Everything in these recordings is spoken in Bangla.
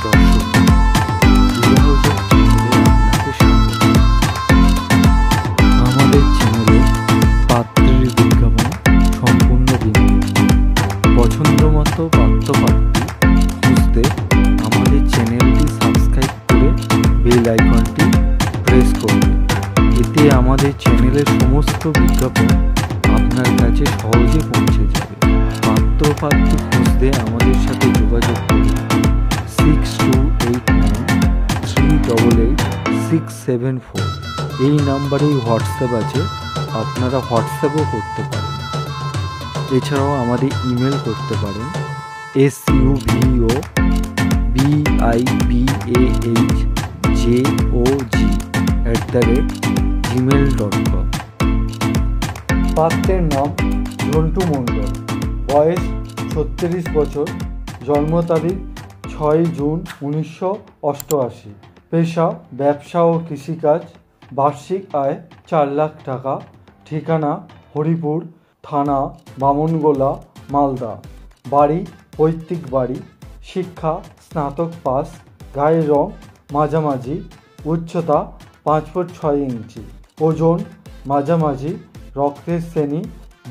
দর্শক, বিবাহযোগ চ্যানেলে আপনাকে স্বাগত। আমাদের চ্যানেলে পাত্রের বিজ্ঞাপন সম্পূর্ণ বিনামূল্যে। পছন্দমতো পাত্রপাত্রী খুঁজতে আমাদের চ্যানেলটি সাবস্ক্রাইব করে বেল আইকনটি প্রেস করবে। এতে আমাদের চ্যানেলের সমস্ত বিজ্ঞাপন আপনার কাছে সহজে পৌঁছে যাবে। পাত্রপাত্রী খুঁজতে আমাদের সাথে যোগাযোগ করুন 6289388674। এই নাম্বারেই হোয়াটসঅ্যাপ আছে, আপনারা হোয়াটসঅ্যাপও করতে পারেন। এছাড়াও আমাদের ইমেল করতে পারেন subibahjoj@gmail.com। পাত্রের নাম ঝন্টু মণ্ডল, বয়স 36 বছর, জন্ম তারিখ 6 জুন 1988, পেশা ব্যবসা ও কৃষিকাজ, বার্ষিক আয় 4 লাখ টাকা, ঠিকানা হরিপুর, থানা বামনগোলা, মালদা, বাড়ি পৈতৃক বাড়ি, শিক্ষা স্নাতক পাস, গায়ের রং মাঝামাঝি, উচ্চতা 5 ফুট 6 ইঞ্চি, ওজন মাঝামাঝি, রক্তের শ্রেণী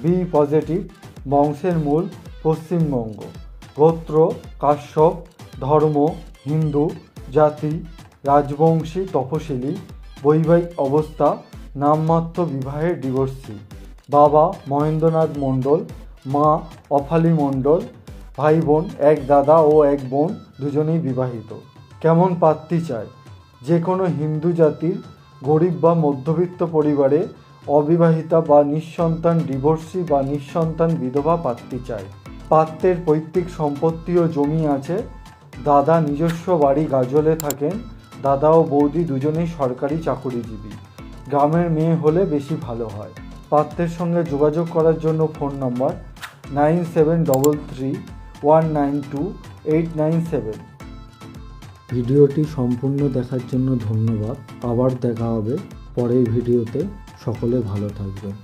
বি পজিটিভ, বংশের মূল পশ্চিমবঙ্গ, গোত্র কাশ্যপ, ধর্ম হিন্দু, জাতি রাজবংশী তপশিলি, বৈবাহিক অবস্থা নামমাত্র বিবাহের ডিভোর্সি, বাবা মহেন্দ্রনাথ মণ্ডল, মা অফালি মণ্ডল, ভাই বোন এক দাদা ও এক বোন, দুজনেই বিবাহিত। কেমন পাত্রী চায়? যে কোনো হিন্দু জাতির গরিব বা মধ্যবিত্ত পরিবারে অবিবাহিতা বা নিঃসন্তান ডিভোর্সি বা নিঃসন্তান বিধবা পাত্রী চায়। পাত্রের পৈতৃক সম্পত্তি ও জমি আছে। দাদা নিজস্ব বাড়ি গাজলে থাকেন। দাদা ও বৌদি দুজনেই সরকারি চাকুরিজীবী। গ্রামের মেয়ে হলে বেশি ভালো হয়। পাত্রের সঙ্গে যোগাযোগ করার জন্য ফোন নম্বর 9733192897। ভিডিওটি সম্পূর্ণ দেখার জন্য ধন্যবাদ। আবার দেখা হবে পরের ভিডিওতে। সকলে ভালো থাকবেন।